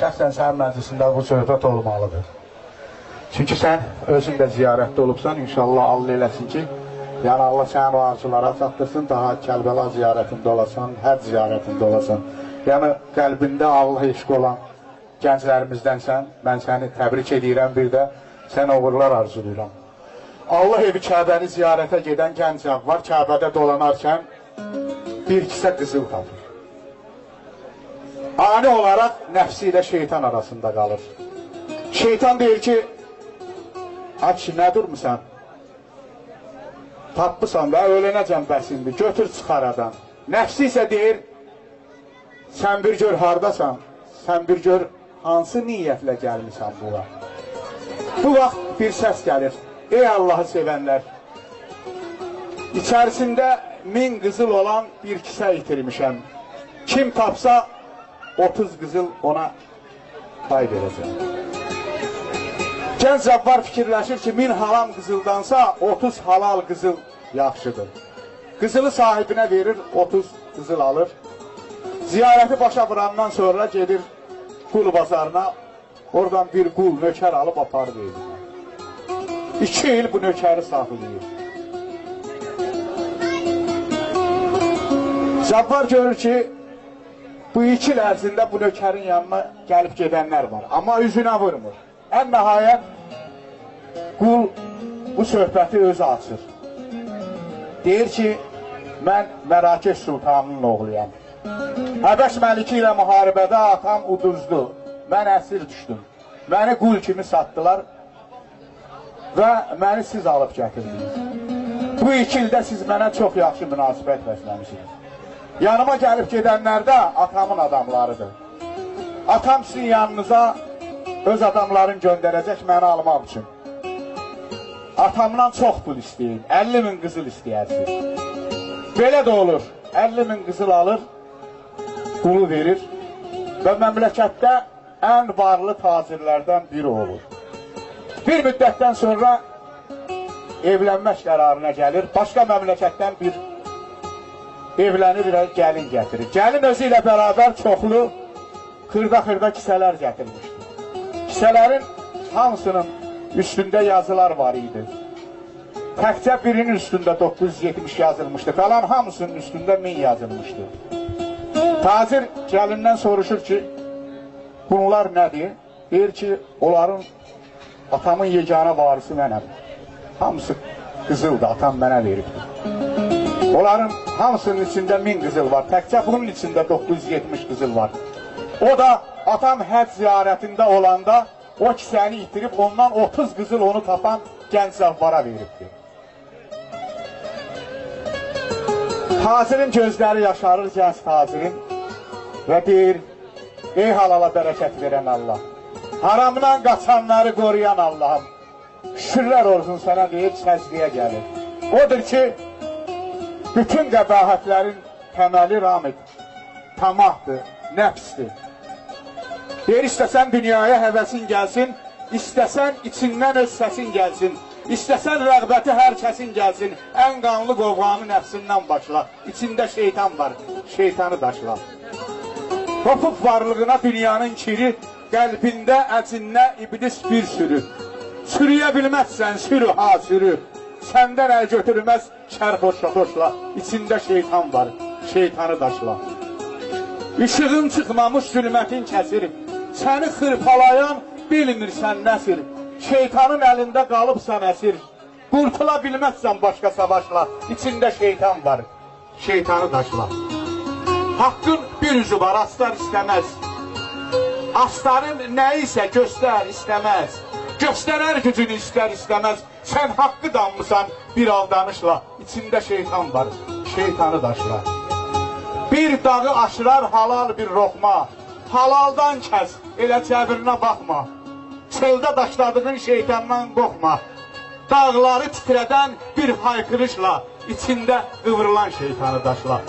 şəxsən sənin məclisində bu söhbət olmalıdır. Çünki sən özün də ziyarətdə olubsan, inşallah Allah eləsin ki, yəni Allah sənin o arzulara çatdırsın, daha Kərbəla ziyarətində olasan, həd ziyarətində olasan. Yəni qəlbində Allah eşq olan gənclərimizdənsən, mən səni təbrik edirəm, bir də sən uğurlar arzulayıram. Allah evi Kəbəni ziyarətə gedən gənc var, Kəbədə dolanarkən bir kisə qızıl tapır. Ani olaraq nəfsi ilə şeytan arasında qalır. Şeytan deyir ki, Aki, nə durmusan? Tapmışsan və ölənəcəm bəsindir, götür çıxaradan. Nəfsi isə deyir, sən bir gör hardasan, sən bir gör hansı niyyətlə gəlmişsən bura. Bu vaxt bir səs gəlir, ey Allahı sevənlər, içərisində 1000 qızıl olan bir kisə itirmişəm. Kim tapsa 30 qızıl ona pay verəcəm. Gənc Cabbar fikirləşir ki, 1000 haram qızıldansa 30 halal qızıl yaxşıdır. Qızılı sahibinə verir, 30 qızıl alır. Ziyarəti başa vurandan sonra gedir qul bazarına, oradan bir qul nökər alıb aparır evinə. 2 il bu nökəri saxlayır. Cabbar görür ki, bu 2 il ərzində bu nökərin yanına gəlib gedənlər var, amma üzünə vurmur. Ən nəhayət qul bu söhbəti özü açır. Deyir ki, mən Mərakeş Sultanının oğluyam. Həbəş Məliki ilə müharibədə atam uduzdu. Mən əsir düşdüm. Məni qul kimi satdılar və məni siz alıb gətirdiniz. Bu 2 ildə siz mənə çox yaxşı münasibət bəsləmişsiniz. Yanıma gəlib gedənlər də atamın adamlarıdır. Atam sizin yanınıza öz adamlarını göndərəcək məni almaq üçün. Atamdan çox pul istəyin, 50.000 qızıl istəyərsiniz. Belə də olur, 50.000 qızıl alır, qulu verir və məmləkətdə ən varlı tacirlərdən biri olur. Bir müddətdən sonra evlənmək qərarına gəlir, başqa məmləkətdən bir evlənir və gəlin gətirir. Gəlin özü ilə bərabər çoxlu xırda-xırda kisələr gətirmişdir. Kisələrin hamısının üstündə yazılar var idi. Təkcə birinin üstündə 970 yazılmışdı, qalan hamısının üstündə 1000 yazılmışdı. Tacir gəlindən soruşur ki, bunlar nədir? Deyir ki, onların atamın yeganə varisi mənəm. Hamısı qızıldır, atam mənə veribdir. Onların hamısının içində 1000 qızıl var, təkcə bunun içində 970 qızıl var. O da atam həd ziyarətində olanda o kisəni itirib, ondan 30 qızıl onu tapan gənc Cabbara veribdir. Tacirin gözləri yaşarır, gənc tacirin və deyir, ey halala bərəkət verən Allah, haramdan qaçanları qoruyan Allahım, şükürlər olsun sənə deyib səcdiyə gəlir. Odur ki, bütün qəbahətlərin təməli ramid, tamahdır, nəfsdir. Deyir, istəsən dünyaya həvəsin gəlsin, istəsən içindən öz səsin gəlsin, istəsən rəğbəti hər kəsin gəlsin, ən qanlı qovğanı nəfsindən başla, içində şeytan var, şeytanı daşla. Topub varlığına dünyanın kiri, qəlbində əcinlə iblis bir sürü. Sürüyə bilməzsən, sürü ha sürü, səndən əl götürməz şər xoşla, içində şeytan var, şeytanı daşla. İşığın çıxmamış zülmətin kəsir, səni xırpalayan bilmirsən nəsir, şeytanın əlində qalıbsan əsir, qurtula bilməzsən başqa savaşla, içində şeytan var, şeytanı daşla. Haqqın bir üzü var, astar istəməz, astarın nə isə göstər istəməz, göstərər gücünü istər istəməz, sən haqqı danmısan bir aldanışla, içində şeytan var, şeytanı daşla. Bir dağı aşırar halal bir roxma, halaldan kəs, elə cəbirinə baxma, çöldə daşladığın şeytandan qorxma, dağları titrədən bir haykırışla, içində qıvrılan şeytanı daşla.